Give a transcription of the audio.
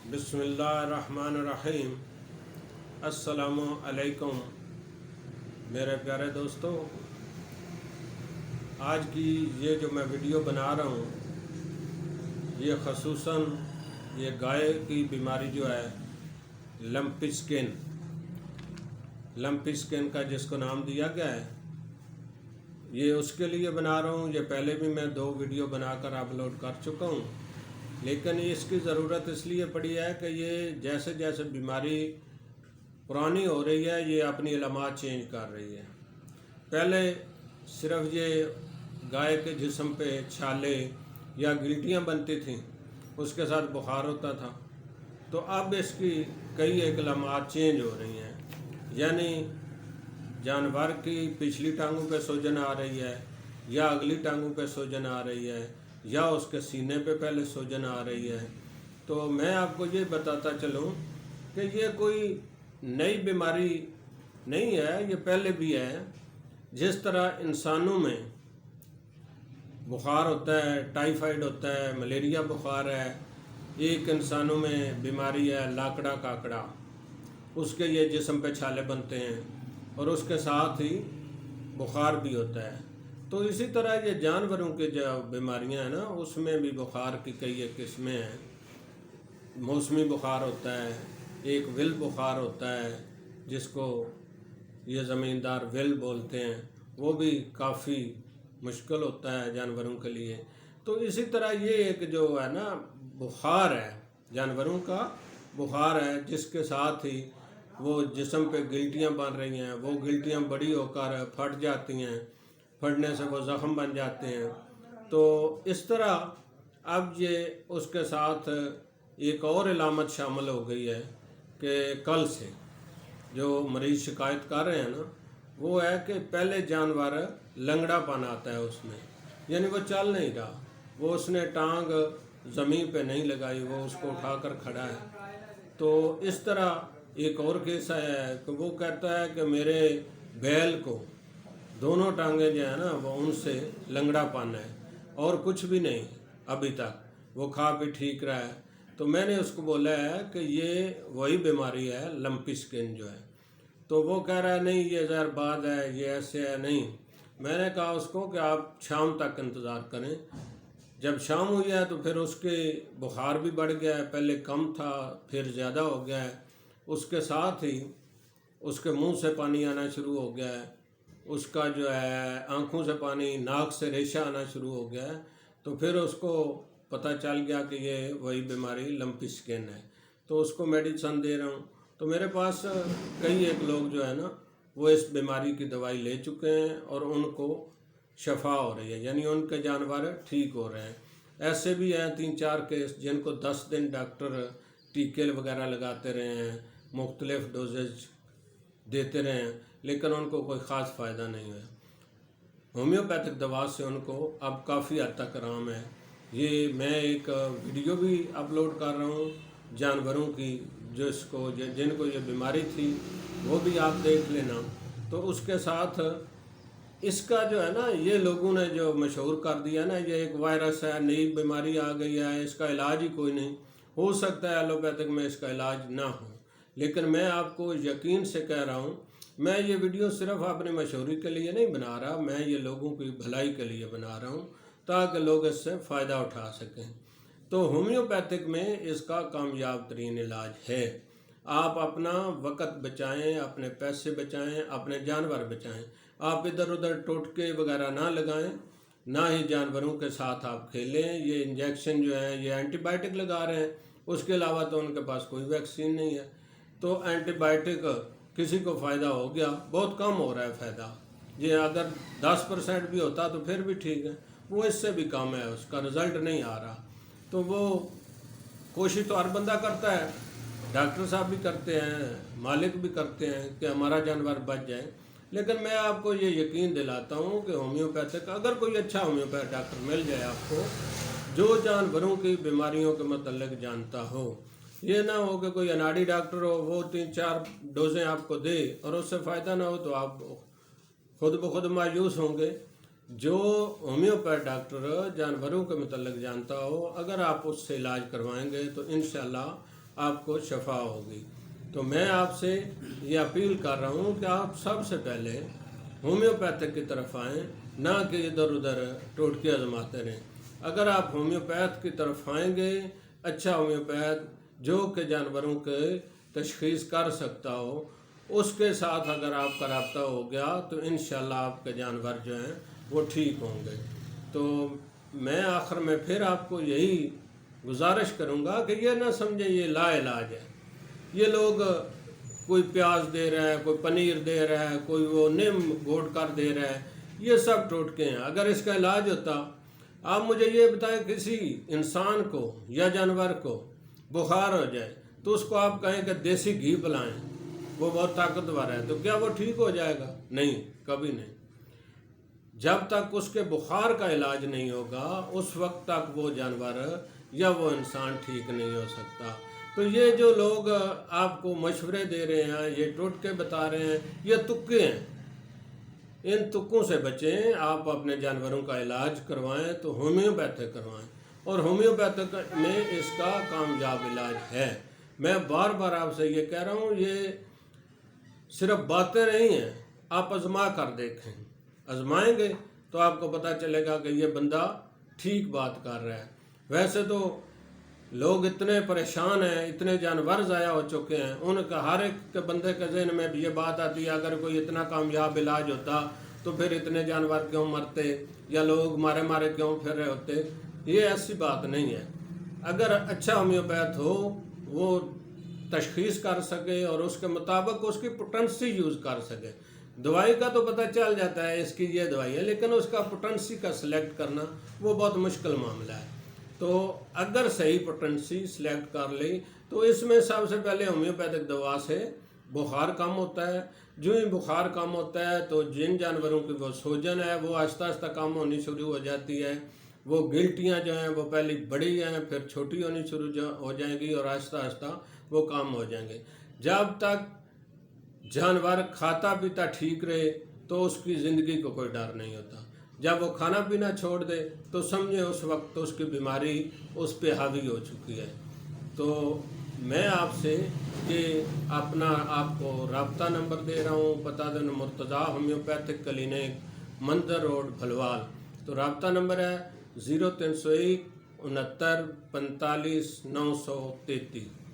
बिस्मिल्लाहिर्रहमानिर्रहीम। अस्सलामु अलैकुम मेरे प्यारे दोस्तों। आज की ये जो मैं वीडियो बना रहा हूँ ये ख़ुसूसन ये गाय की बीमारी जो है लंपी स्किन का जिसको नाम दिया गया है, ये उसके लिए बना रहा हूँ। ये पहले भी मैं 2 वीडियो बनाकर अपलोड कर चुका हूँ, लेकिन इसकी ज़रूरत इसलिए पड़ी है कि ये जैसे जैसे बीमारी पुरानी हो रही है ये अपनी अलामात चेंज कर रही है। पहले सिर्फ ये गाय के जिस्म पे छाले या गिल्टियाँ बनती थीं, उसके साथ बुखार होता था। तो अब इसकी कई एक अलामात चेंज हो रही हैं, यानी जानवर की पिछली टांगों पे सूजन आ रही है, या अगली टांगों पे सूजन आ रही है, या उसके सीने पे पहले सूजन आ रही है। तो मैं आपको ये बताता चलूँ कि ये कोई नई बीमारी नहीं है, ये पहले भी है। जिस तरह इंसानों में बुखार होता है, टाइफाइड होता है, मलेरिया बुखार है, एक इंसानों में बीमारी है लाकड़ा काकड़ा, उसके ये जिस्म पे छाले बनते हैं और उसके साथ ही बुखार भी होता है। तो इसी तरह ये जानवरों की जो बीमारियां हैं ना, उसमें भी बुखार की कई एक किस्में हैं। मौसमी बुखार होता है, एक विल बुखार होता है जिसको ये ज़मींदार विल बोलते हैं, वो भी काफ़ी मुश्किल होता है जानवरों के लिए। तो इसी तरह ये एक जो है ना बुखार है, जानवरों का बुखार है, जिसके साथ ही वो जिस्म पे गिल्टियाँ बन रही हैं, वो गिल्टियाँ बड़ी होकर फट जाती हैं, फटने से वो ज़ख़म बन जाते हैं। तो इस तरह अब ये उसके साथ एक और अलामत शामिल हो गई है कि कल से जो मरीज़ शिकायत कर रहे हैं ना, वो है कि पहले जानवर लंगड़ापन आता है उसमें, यानी वो चल नहीं रहा, वो उसने टांग ज़मीन पे नहीं लगाई, वो उसको उठाकर खड़ा है। तो इस तरह एक और केस है कि वो कहता है कि मेरे बैल को दोनों टांगें जो है ना वो उनसे लंगड़ापन है और कुछ भी नहीं, अभी तक वो खा भी ठीक रहा है। तो मैंने उसको बोला है कि ये वही बीमारी है लंपी स्किन जो है। तो वो कह रहा है नहीं ये ज़हरबाद है, ये ऐसे है। नहीं, मैंने कहा उसको कि आप शाम तक इंतज़ार करें। जब शाम हुई है तो फिर उसके बुखार भी बढ़ गया है, पहले कम था फिर ज़्यादा हो गया है, उसके साथ ही उसके मुंह से पानी आना शुरू हो गया है, उसका जो है आँखों से पानी, नाक से रेशा आना शुरू हो गया है। तो फिर उसको पता चल गया कि ये वही बीमारी लंपी स्किन है। तो उसको मेडिसन दे रहा हूँ। तो मेरे पास कई एक लोग जो है ना वो इस बीमारी की दवाई ले चुके हैं और उनको शफा हो रही है, यानी उनके जानवर ठीक हो रहे हैं। ऐसे भी हैं 3-4 केस जिनको 10 दिन डॉक्टर टीके वगैरह लगाते रहे हैं, मुख्तलिफ डोजेज देते रहे हैं, लेकिन उनको कोई ख़ास फ़ायदा नहीं है। होम्योपैथिक दवा से उनको अब काफ़ी हद तक आराम है। ये मैं एक वीडियो भी अपलोड कर रहा हूँ जानवरों की, जिनको ये बीमारी थी वो भी आप देख लेना। तो उसके साथ इसका जो है ना ये लोगों ने जो मशहूर कर दिया ना, ये एक वायरस है, नई बीमारी आ गई है, इसका इलाज ही कोई नहीं। हो सकता है एलोपैथिक में इसका इलाज ना हो, लेकिन मैं आपको यकीन से कह रहा हूँ, मैं ये वीडियो सिर्फ अपनी मशहूरी के लिए नहीं बना रहा, मैं ये लोगों की भलाई के लिए बना रहा हूँ ताकि लोग इससे फ़ायदा उठा सकें। तो होम्योपैथिक में इसका कामयाब तरीन इलाज है। आप अपना वक़्त बचाएं, अपने पैसे बचाएं, अपने जानवर बचाएं। आप इधर उधर टोटके वगैरह ना लगाएं, ना ही जानवरों के साथ आप खेलें। ये इंजेक्शन जो है ये एंटीबायोटिक लगा रहे हैं, उसके अलावा तो उनके पास कोई वैक्सीन नहीं है। तो एंटीबायोटिक किसी को फ़ायदा हो गया, बहुत कम हो रहा है फ़ायदा। ये अगर 10% भी होता तो फिर भी ठीक है, वो इससे भी कम है, उसका रिज़ल्ट नहीं आ रहा। तो वो कोशिश तो हर बंदा करता है, डॉक्टर साहब भी करते हैं, मालिक भी करते हैं कि हमारा जानवर बच जाए। लेकिन मैं आपको ये यकीन दिलाता हूँ कि होम्योपैथिक, अगर कोई अच्छा होम्योपैथ डॉक्टर मिल जाए आपको जो जानवरों की बीमारियों के मतलब जानता हो, ये ना हो कि कोई अनाड़ी डॉक्टर हो वो 3-4 डोजें आपको दे और उससे फ़ायदा ना हो तो आप खुद ब खुद मायूस होंगे। जो होम्योपैथ डॉक्टर जानवरों के मतलब जानता हो, अगर आप उससे इलाज करवाएंगे तो इंशाल्लाह آپ کو شفا ہوگی۔ تو میں آپ سے یہ اپیل کر رہا ہوں کہ آپ سب سے پہلے ہومیوپیتھک کی طرف آئیں، نہ کہ ادھر ادھر ٹوٹکے آزماتے رہیں۔ اگر آپ ہومیوپیتھ کی طرف آئیں گے، اچھا ہومیوپیتھ جو کہ جانوروں کے تشخیص کر سکتا ہو، اس کے ساتھ اگر آپ کا رابطہ ہو گیا تو انشاءاللہ آپ کے جانور جو ہیں وہ ٹھیک ہوں گے۔ تو میں آخر میں پھر آپ کو یہی گزارش کروں گا کہ یہ نہ سمجھیں یہ لا علاج ہے۔ یہ لوگ کوئی پیاز دے رہا ہے، کوئی پنیر دے رہا ہے، کوئی وہ نیم گھوٹ کر دے رہا ہے، یہ سب ٹوٹکے ہیں۔ اگر اس کا علاج ہوتا، آپ مجھے یہ بتائیں کسی انسان کو یا جانور کو بخار ہو جائے تو اس کو آپ کہیں کہ دیسی گھی پلائیں، وہ بہت طاقتور ہے، تو کیا وہ ٹھیک ہو جائے گا؟ نہیں، کبھی نہیں۔ جب تک اس کے بخار کا علاج نہیں ہوگا اس وقت تک وہ جانور یا وہ انسان ٹھیک نہیں ہو سکتا۔ تو یہ جو لوگ آپ کو مشورے دے رہے ہیں، یہ ٹوٹکے بتا رہے ہیں، یہ تکے ہیں۔ ان تکوں سے بچیں، آپ اپنے جانوروں کا علاج کروائیں تو ہومیوپیتھک کروائیں، اور ہومیوپیتھک میں اس کا کامیاب علاج ہے۔ میں بار بار آپ سے یہ کہہ رہا ہوں، یہ صرف باتیں نہیں ہیں، آپ آزما کر دیکھیں۔ آزمائیں گے تو آپ کو پتہ چلے گا کہ یہ بندہ ٹھیک بات کر رہا ہے۔ ویسے تو لوگ اتنے پریشان ہیں، اتنے جانور ضائع ہو چکے ہیں، ان کا ہر ایک کے بندے کے ذہن میں بھی یہ بات آتی ہے اگر کوئی اتنا کامیاب علاج ہوتا تو پھر اتنے جانور کیوں مرتے یا لوگ مارے مارے کیوں پھر رہے ہوتے۔ یہ ایسی بات نہیں ہے۔ اگر اچھا ہومیوپیتھ ہو، وہ تشخیص کر سکے اور اس کے مطابق اس کی پوٹنسی یوز کر سکے۔ دوائی کا تو پتہ چل جاتا ہے اس کی یہ دوائی ہے، لیکن اس کا پوٹنسی کا سلیکٹ کرنا وہ بہت مشکل معاملہ ہے۔ تو اگر صحیح پوٹنسی سلیکٹ کر لی تو اس میں سب سے پہلے ہومیوپیتھک دوا سے بخار کم ہوتا ہے۔ جو ہی بخار کم ہوتا ہے تو جن جانوروں کی وہ سوجن ہے وہ آہستہ آہستہ کم ہونی شروع ہو جاتی ہے۔ وہ گلٹیاں جو ہیں وہ پہلے بڑی ہیں، پھر چھوٹی ہونی شروع ہو جائیں گی اور آہستہ آہستہ وہ کم ہو جائیں گے۔ جب تک جانور کھاتا پیتا ٹھیک رہے تو اس کی زندگی کو کوئی ڈر نہیں ہوتا۔ جب وہ کھانا پینا چھوڑ دے تو سمجھے اس وقت اس کی بیماری اس پہ حاوی ہو چکی ہے۔ تو میں آپ سے کہ اپنا آپ کو رابطہ نمبر دے رہا ہوں، پتہ دیں مرتضیٰ ہومیوپیتھک کلینک، مندر روڈ، بھلوال۔ تو رابطہ نمبر ہے 0301 69 45 933۔